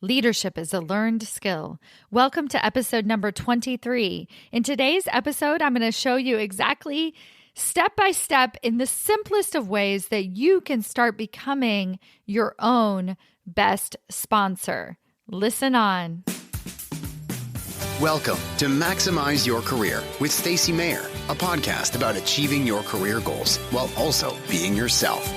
Leadership is a learned skill. Welcome to episode number 23. In today's episode, I'm going to show you exactly step by step in the simplest of ways that you can start becoming your own best sponsor. Listen on. Welcome to Maximize Your Career with Stacy Mayer, a podcast about achieving your career goals while also being yourself.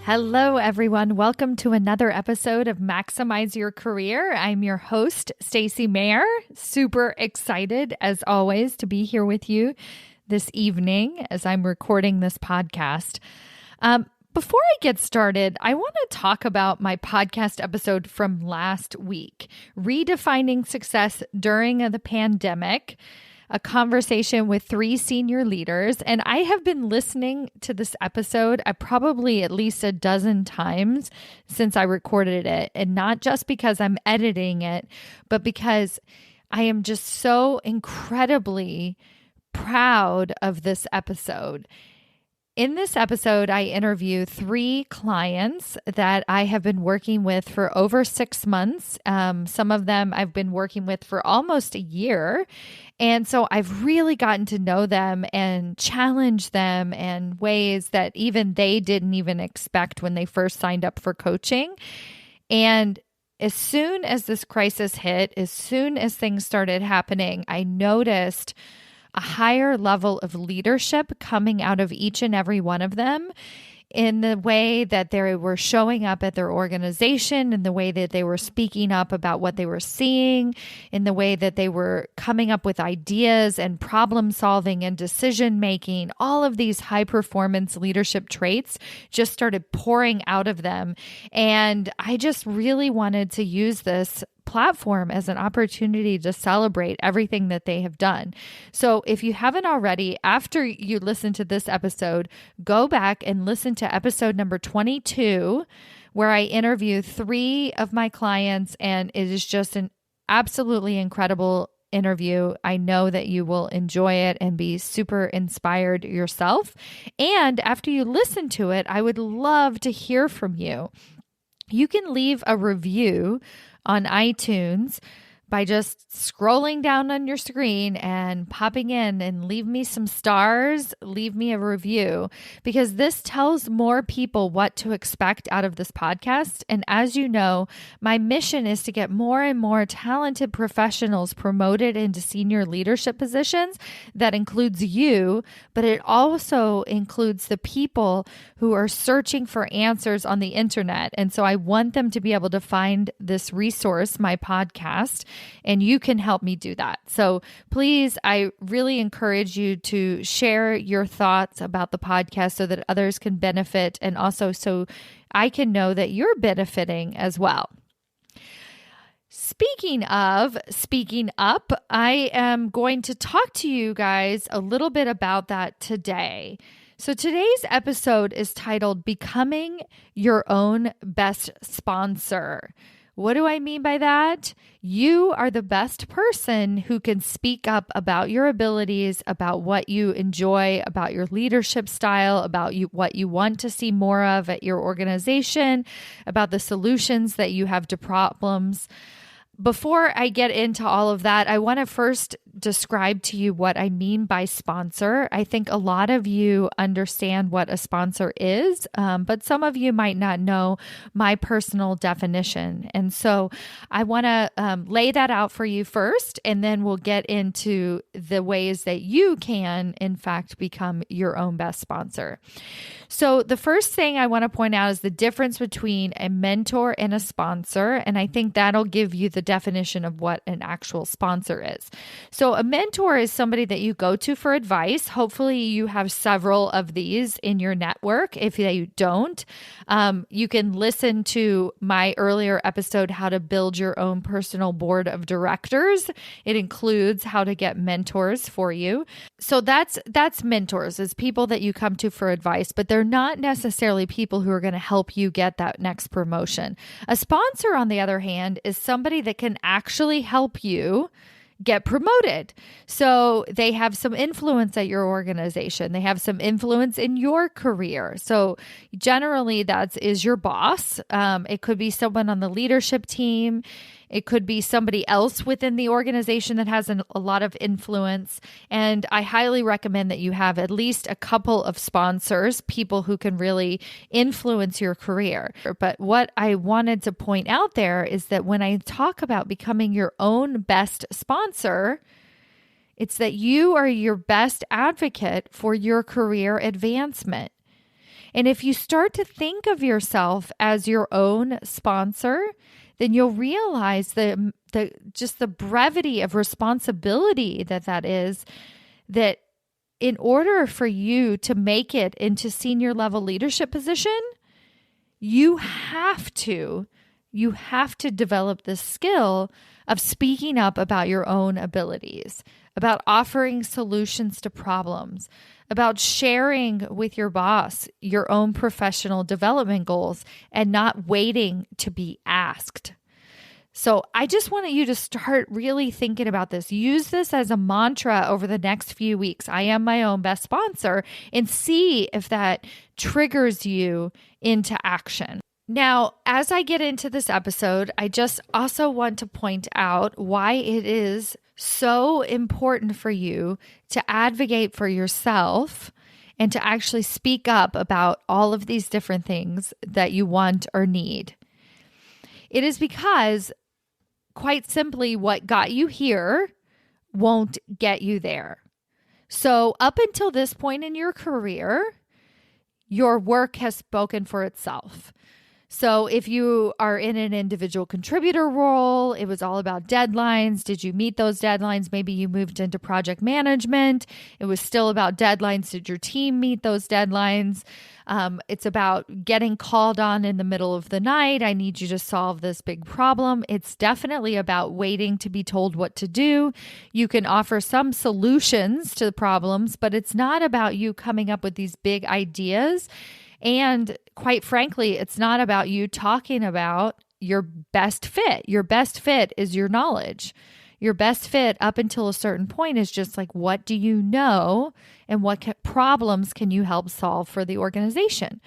Hello, everyone. Welcome to another episode of Maximize Your Career. I'm your host, Stacy Mayer. Super excited, as always, to be here with you this evening as I'm recording this podcast. Before I get started, I want to talk about my podcast episode from last week, Redefining Success During the Pandemic, a conversation with 3 senior leaders. And I have been listening to this episode probably at least a dozen times since I recorded it. And not just because I'm editing it, but because I am just so incredibly proud of this episode. In this episode, I interview 3 clients that I have been working with for over 6 months. Some of them I've been working with for almost a year. And so I've really gotten to know them and challenge them in ways that even they didn't even expect when they first signed up for coaching. And as soon as this crisis hit, as soon as things started happening, I noticed a higher level of leadership coming out of each and every one of them in the way that they were showing up at their organization, in the way that they were speaking up about what they were seeing, in the way that they were coming up with ideas and problem solving and decision making. All of these high performance leadership traits just started pouring out of them. And I just really wanted to use this platform as an opportunity to celebrate everything that they have done. So if you haven't already, after you listen to this episode, go back and listen to episode number 22, where I interview 3 of my clients, and it is just an absolutely incredible interview. I know that you will enjoy it and be super inspired yourself. And after you listen to it, I would love to hear from you. You can leave a review on iTunes by just scrolling down on your screen and popping in and leave me some stars, leave me a review, because this tells more people what to expect out of this podcast. And as you know, my mission is to get more and more talented professionals promoted into senior leadership positions. That includes you, but it also includes the people who are searching for answers on the internet. And so I want them to be able to find this resource, my podcast, and you can help me do that. So please, I really encourage you to share your thoughts about the podcast so that others can benefit, and also so I can know that you're benefiting as well. Speaking of speaking up, I am going to talk to you guys a little bit about that today. So today's episode is titled Becoming Your Own Best Sponsor. What do I mean by that? You are the best person who can speak up about your abilities, about what you enjoy, about your leadership style, about what you want to see more of at your organization, about the solutions that you have to problems. Before I get into all of that, I want to first describe to you what I mean by sponsor. I think a lot of you understand what a sponsor is, but some of you might not know my personal definition. And so I want to lay that out for you first, and then we'll get into the ways that you can, in fact, become your own best sponsor. So the first thing I want to point out is the difference between a mentor and a sponsor. And I think that'll give you the definition of what an actual sponsor is. So a mentor is somebody that you go to for advice. Hopefully you have several of these in your network. If you don't, you can listen to my earlier episode, How to Build Your Own Personal Board of Directors. It includes how to get mentors for you. So that's mentors, is people that you come to for advice, but they're not necessarily people who are going to help you get that next promotion. A sponsor, on the other hand, is somebody that can actually help you get promoted. So they have some influence at your organization. They have some influence in your career. So generally is your boss. It could be someone on the leadership team. It could be somebody else within the organization that has a lot of influence. And I highly recommend that you have at least a couple of sponsors, people who can really influence your career. But what I wanted to point out there is that when I talk about becoming your own best sponsor, it's that you are your best advocate for your career advancement. And if you start to think of yourself as your own sponsor, then you'll realize just the brevity of responsibility that is, that in order for you to make it into senior level leadership position, you have to develop the skill of speaking up about your own abilities, about offering solutions to problems, about sharing with your boss your own professional development goals and not waiting to be asked. So I just wanted you to start really thinking about this. Use this as a mantra over the next few weeks. I am my own best sponsor, and see if that triggers you into action. Now, as I get into this episode, I just also want to point out why it is so important for you to advocate for yourself and to actually speak up about all of these different things that you want or need. It is because, quite simply, what got you here won't get you there. So up until this point in your career, your work has spoken for itself. So if you are in an individual contributor role, it was all about deadlines. Did you meet those deadlines? Maybe you moved into project management. It was still about deadlines. Did your team meet those deadlines? It's about getting called on in the middle of the night. I need you to solve this big problem. It's definitely about waiting to be told what to do. You can offer some solutions to the problems, but it's not about you coming up with these big ideas. And quite frankly, it's not about you talking about your best fit. Your best fit is your knowledge. Your best fit up until a certain point is just like, what do you know and what problems can you help solve for the organization?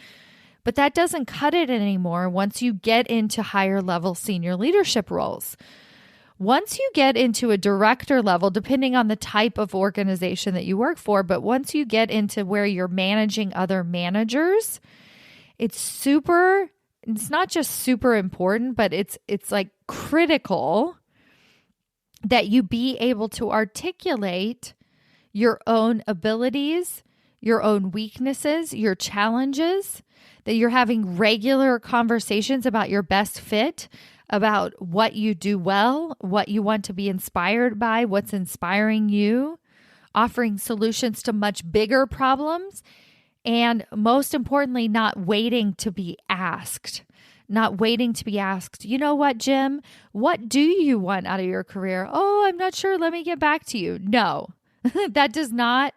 But that doesn't cut it anymore once you get into higher level senior leadership roles. Once you get into a director level, depending on the type of organization that you work for, but once you get into where you're managing other managers, it's not just super important, but it's like critical that you be able to articulate your own abilities, your own weaknesses, your challenges, that you're having regular conversations about your best fit, about what you do well, what you want to be inspired by, what's inspiring you, offering solutions to much bigger problems, and most importantly, not waiting to be asked. Not waiting to be asked, you know what, Jim? What do you want out of your career? Oh, I'm not sure. Let me get back to you. No, that does not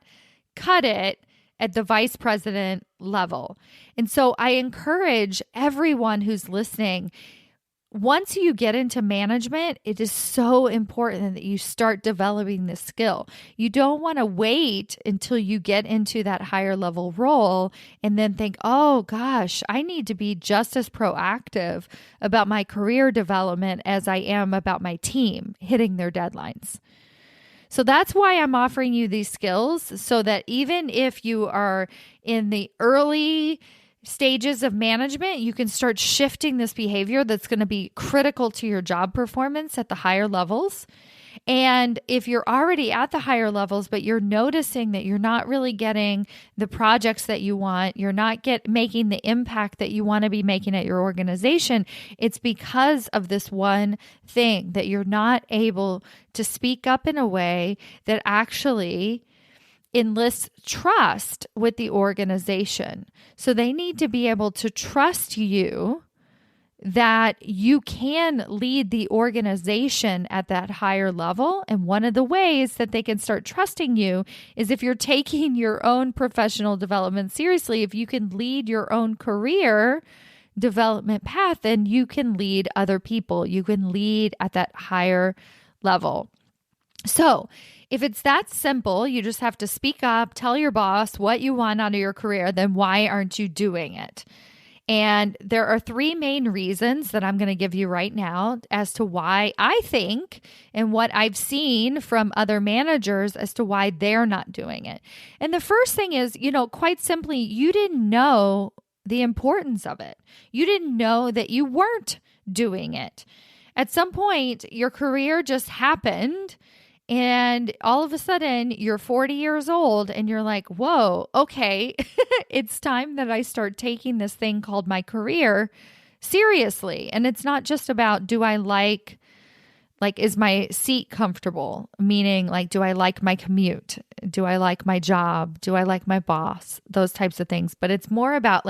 cut it at the vice president level. And so I encourage everyone who's listening, once you get into management, it is so important that you start developing this skill. You don't want to wait until you get into that higher level role and then think, oh gosh, I need to be just as proactive about my career development as I am about my team hitting their deadlines. So that's why I'm offering you these skills, so that even if you are in the early stages of management, you can start shifting this behavior that's going to be critical to your job performance at the higher levels. And if you're already at the higher levels, but you're noticing that you're not really getting the projects that you want, you're not making the impact that you want to be making at your organization, it's because of this one thing, that you're not able to speak up in a way that actually enlists trust with the organization. So they need to be able to trust you that you can lead the organization at that higher level. And one of the ways that they can start trusting you is if you're taking your own professional development seriously. If you can lead your own career development path, then you can lead other people. You can lead at that higher level. So if it's that simple, you just have to speak up, tell your boss what you want out of your career, then why aren't you doing it? And there are three main reasons that I'm going to give you right now as to why I think and what I've seen from other managers as to why they're not doing it. And the first thing is, quite simply, you didn't know the importance of it. You didn't know that you weren't doing it. At some point, your career just happened. And all of a sudden, you're 40 years old and you're like, whoa, okay, it's time that I start taking this thing called my career seriously. And it's not just about, do I like, is my seat comfortable? Meaning, do I like my commute? Do I like my job? Do I like my boss? Those types of things. But it's more about,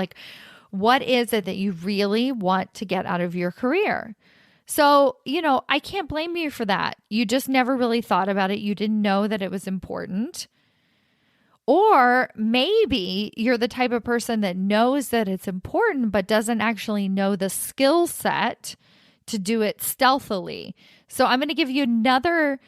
what is it that you really want to get out of your career? So, I can't blame you for that. You just never really thought about it. You didn't know that it was important. Or maybe you're the type of person that knows that it's important, but doesn't actually know the skill set to do it stealthily. So I'm going to give you another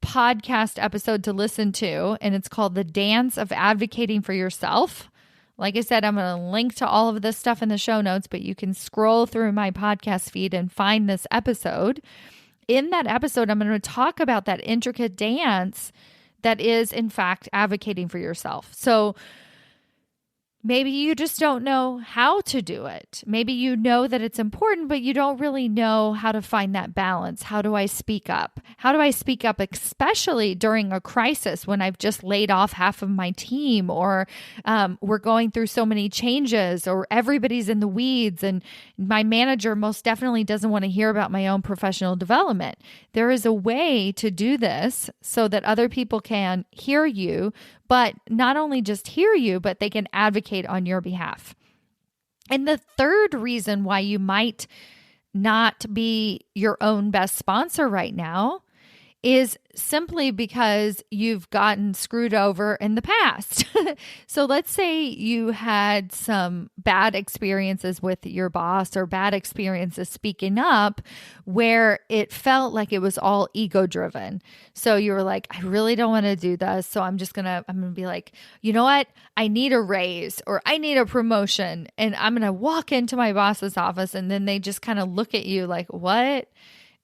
podcast episode to listen to, and it's called The Dance of Advocating for Yourself. Like I said, I'm going to link to all of this stuff in the show notes, but you can scroll through my podcast feed and find this episode. In that episode, I'm going to talk about that intricate dance that is, in fact, advocating for yourself. So maybe you just don't know how to do it. Maybe you know that it's important, but you don't really know how to find that balance. How do I speak up? How do I speak up, especially during a crisis when I've just laid off half of my team, or we're going through so many changes, or everybody's in the weeds and my manager most definitely doesn't want to hear about my own professional development. There is a way to do this so that other people can hear you, but not only just hear you, but they can advocate on your behalf. And the third reason why you might not be your own best sponsor right now is simply because you've gotten screwed over in the past. So let's say you had some bad experiences with your boss or bad experiences speaking up where it felt like it was all ego driven. So you were like, I really don't want to do this. So I'm going to be like, you know what? I need a raise or I need a promotion. And I'm going to walk into my boss's office and then they just kind of look at you like, what?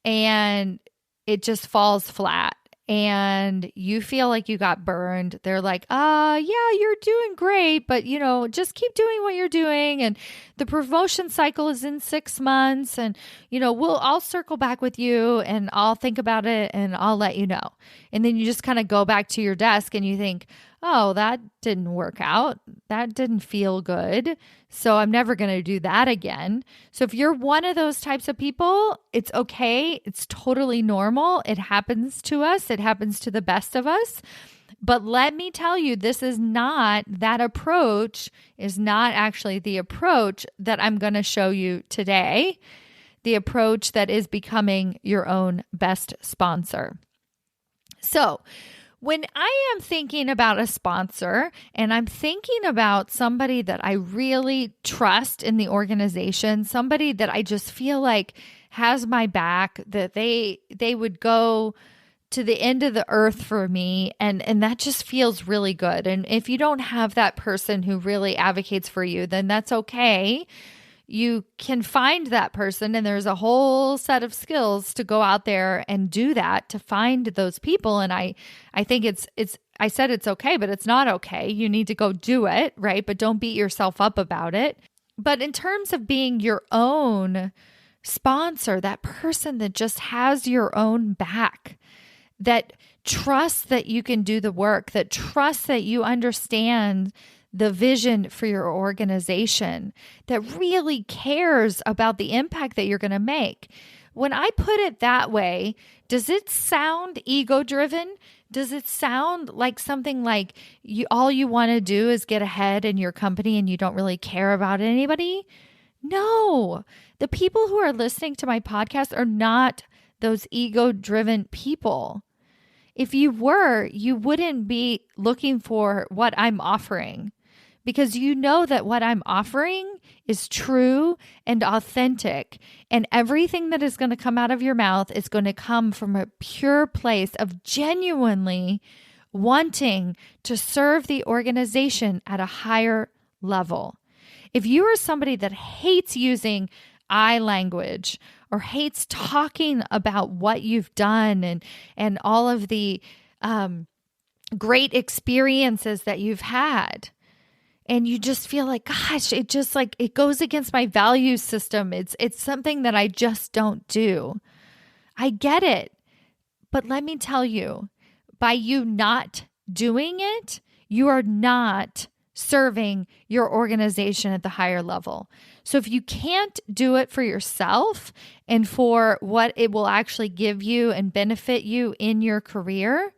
And it just falls flat and you feel like you got burned. They're like, yeah, you're doing great, but just keep doing what you're doing. And the promotion cycle is in 6 months and, I'll circle back with you and I'll think about it and I'll let you know. And then you just kind of go back to your desk and you think, oh, that didn't work out. That didn't feel good. So I'm never going to do that again. So if you're one of those types of people, it's okay. It's totally normal. It happens to us. It happens to the best of us. But let me tell you, that approach is not actually the approach that I'm going to show you today. The approach that is becoming your own best sponsor. So when I am thinking about a sponsor and I'm thinking about somebody that I really trust in the organization, somebody that I just feel like has my back, that they would go to the end of the earth for me, and that just feels really good. And if you don't have that person who really advocates for you, then that's okay. You can find that person, and there's a whole set of skills to go out there and do that, to find those people. And I think I said it's okay, but it's not okay. You need to go do it, right? But don't beat yourself up about it. But in terms of being your own sponsor, that person that just has your own back, that trusts that you can do the work, that trusts that you understand the vision for your organization, that really cares about the impact that you're going to make. When I put it that way, does it sound ego-driven? Does it sound like something like all you want to do is get ahead in your company and you don't really care about anybody? No. The people who are listening to my podcast are not those ego-driven people. If you were, you wouldn't be looking for what I'm offering, because you know that what I'm offering is true and authentic. And everything that is going to come out of your mouth is going to come from a pure place of genuinely wanting to serve the organization at a higher level. If you are somebody that hates using I language or hates talking about what you've done and all of the great experiences that you've had, and you just feel like, gosh, it goes against my value system. It's something that I just don't do. I get it. But let me tell you, by you not doing it, you are not serving your organization at the higher level. So if you can't do it for yourself and for what it will actually give you and benefit you in your career,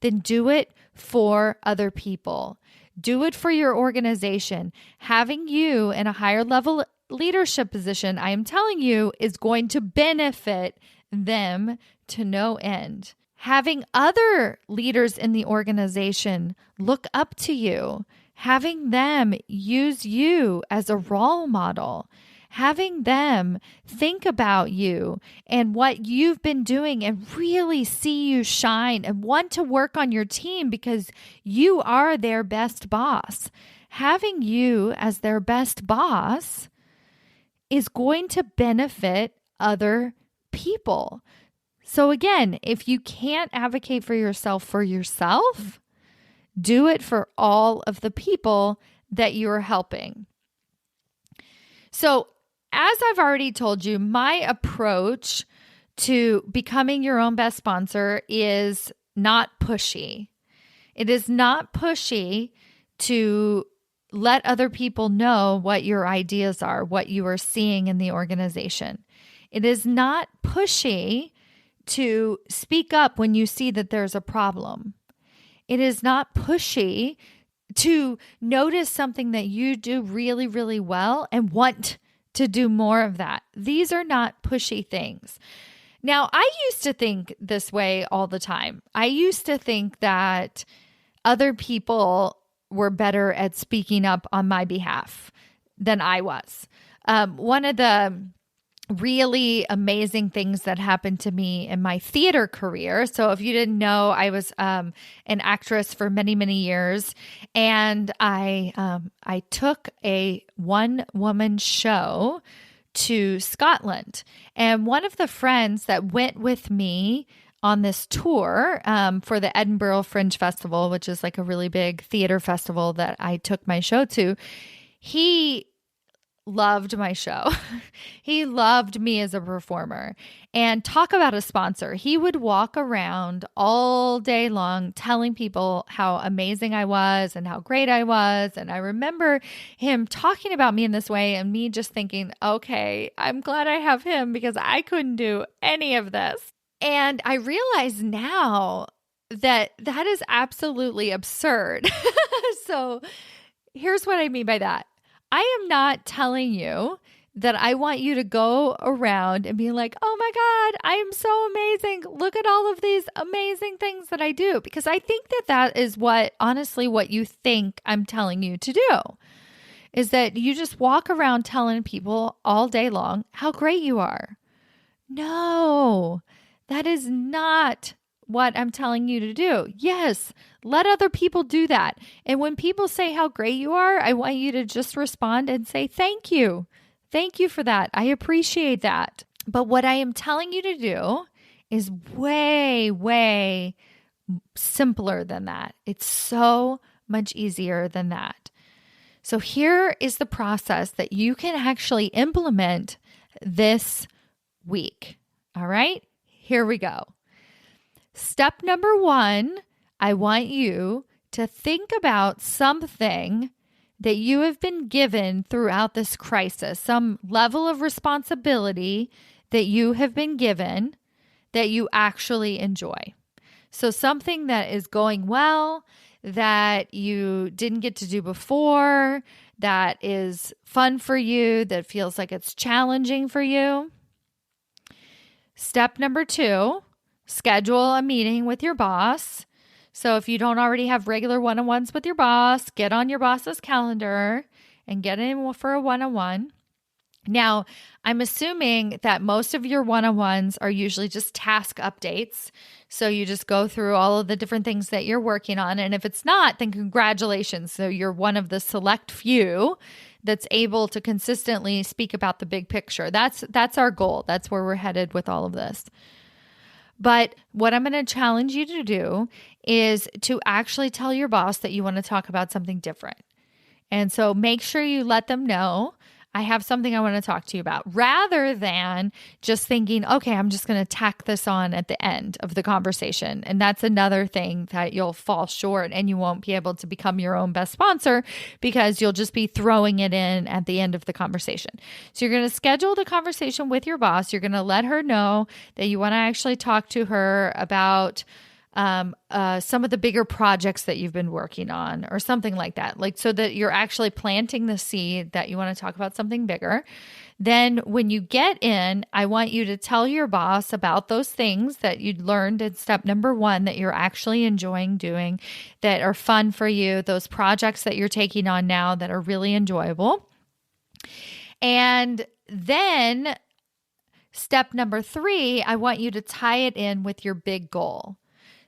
then do it for other people. Do it for your organization. Having you in a higher level leadership position, I am telling you, is going to benefit them to no end. Having other leaders in the organization look up to you, having them use you as a role model, having them think about you and what you've been doing and really see you shine and want to work on your team because you are their best boss. Having you as their best boss is going to benefit other people. So again, if you can't advocate for yourself, do it for all of the people that you're helping. So as I've already told you, my approach to becoming your own best sponsor is not pushy. It is not pushy to let other people know what your ideas are, what you are seeing in the organization. It is not pushy to speak up when you see that there's a problem. It is not pushy to notice something that you do really, really well and want to do more of that. These are not pushy things. Now, I used to think this way all the time. I used to think that other people were better at speaking up on my behalf than I was. One of the really amazing things that happened to me in my theater career. So if you didn't know, I was an actress for many, many years, and I took a one-woman show to Scotland. And one of the friends that went with me on this tour for the Edinburgh Fringe Festival, which is like a really big theater festival that I took my show to, he loved my show. He loved me as a performer. And talk about a sponsor. He would walk around all day long telling people how amazing I was and how great I was. And I remember him talking about me in this way and me just thinking, okay, I'm glad I have him because I couldn't do any of this. And I realize now that that is absolutely absurd. So here's what I mean by that. I am not telling you that I want you to go around and be like, oh my God, I am so amazing. Look at all of these amazing things that I do. Because I think that that is what you think I'm telling you to do, is that you just walk around telling people all day long how great you are. No, that is not what I'm telling you to do. Yes, let other people do that. And when people say how great you are, I want you to just respond and say, thank you. Thank you for that. I appreciate that. But what I am telling you to do is way, way simpler than that. It's so much easier than that. So here is the process that you can actually implement this week. All right, here we go. Step number 1, I want you to think about something that you have been given throughout this crisis, some level of responsibility that you have been given that you actually enjoy. So something that is going well, that you didn't get to do before, that is fun for you, that feels like it's challenging for you. Step number 2, schedule a meeting with your boss So if you don't already have regular one-on-ones with your boss, get on your boss's calendar and get in for a one-on-one. Now, I'm assuming that most of your one-on-ones are usually just task updates. So you just go through all of the different things that you're working on. And if it's not, then congratulations. So you're one of the select few that's able to consistently speak about the big picture. That's our goal. That's where we're headed with all of this. But what I'm going to challenge you to do is to actually tell your boss that you want to talk about something different. And so make sure you let them know, I have something I want to talk to you about, rather than just thinking, okay, I'm just going to tack this on at the end of the conversation. And that's another thing that you'll fall short, and you won't be able to become your own best sponsor because you'll just be throwing it in at the end of the conversation. So you're going to schedule the conversation with your boss. You're going to let her know that you want to actually talk to her about some of the bigger projects that you've been working on or something like that, like so that you're actually planting the seed that you want to talk about something bigger. Then when you get in, I want you to tell your boss about those things that you'd learned in step number 1 that you're actually enjoying doing, that are fun for you, those projects that you're taking on now that are really enjoyable. And then step number 3, I want you to tie it in with your big goal.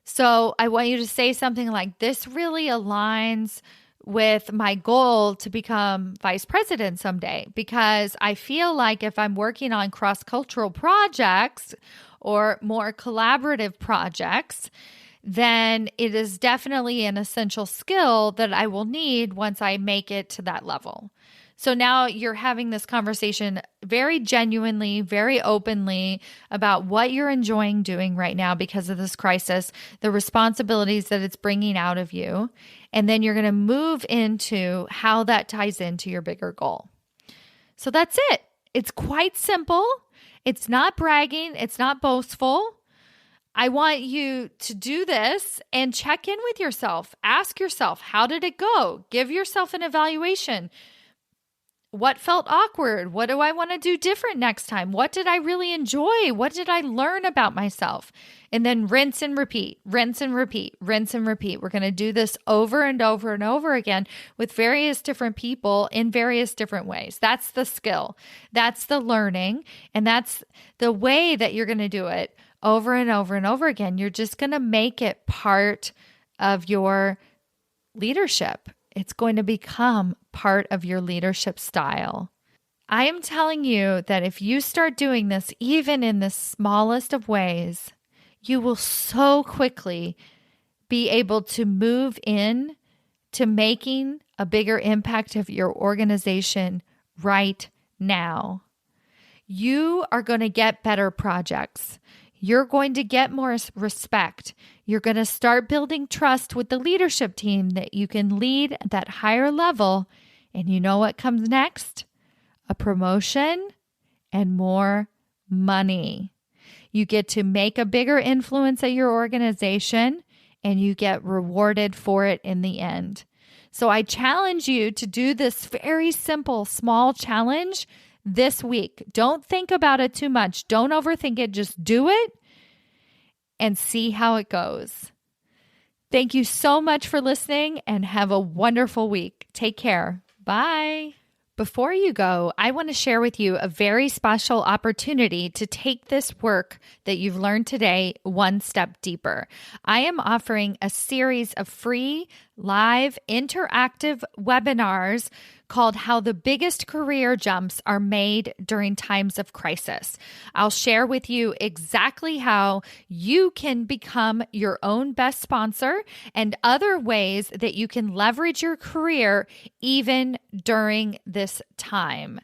So I want you to say something like, this really aligns with my goal to become vice president someday, because I feel like if I'm working on cross-cultural projects or more collaborative projects, then it is definitely an essential skill that I will need once I make it to that level. So now you're having this conversation very genuinely, very openly about what you're enjoying doing right now because of this crisis, the responsibilities that it's bringing out of you. And then you're going to move into how that ties into your bigger goal. So that's it. It's quite simple. It's not bragging. It's not boastful. I want you to do this and check in with yourself. Ask yourself, how did it go? Give yourself an evaluation. What felt awkward? What do I want to do different next time? What did I really enjoy? What did I learn about myself? And then rinse and repeat, rinse and repeat, rinse and repeat. We're going to do this over and over and over again with various different people in various different ways. That's the skill. That's the learning. And that's the way that you're going to do it over and over and over again. You're just going to make it part of your leadership. It's going to become part of your leadership style. I am telling you that if you start doing this, even in the smallest of ways, you will so quickly be able to move in to making a bigger impact of your organization right now. You are going to get better projects. You're going to get more respect. You're going to start building trust with the leadership team that you can lead at that higher level. And you know what comes next? A promotion and more money. You get to make a bigger influence at your organization, and you get rewarded for it in the end. So I challenge you to do this very simple, small challenge this week. Don't think about it too much. Don't overthink it. Just do it and see how it goes. Thank you so much for listening, and have a wonderful week. Take care. Bye. Before you go, I want to share with you a very special opportunity to take this work that you've learned today one step deeper. I am offering a series of free, live, interactive webinars called How the Biggest Career Jumps Are Made During Times of Crisis. I'll share with you exactly how you can become your own best sponsor and other ways that you can leverage your career even during this time.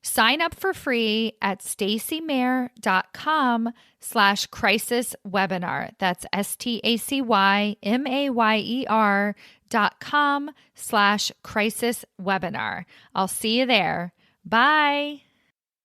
Sign up for free at stacymayer.com/crisis webinar. That's STACYMAYER.com/crisis webinar. I'll see you there. Bye.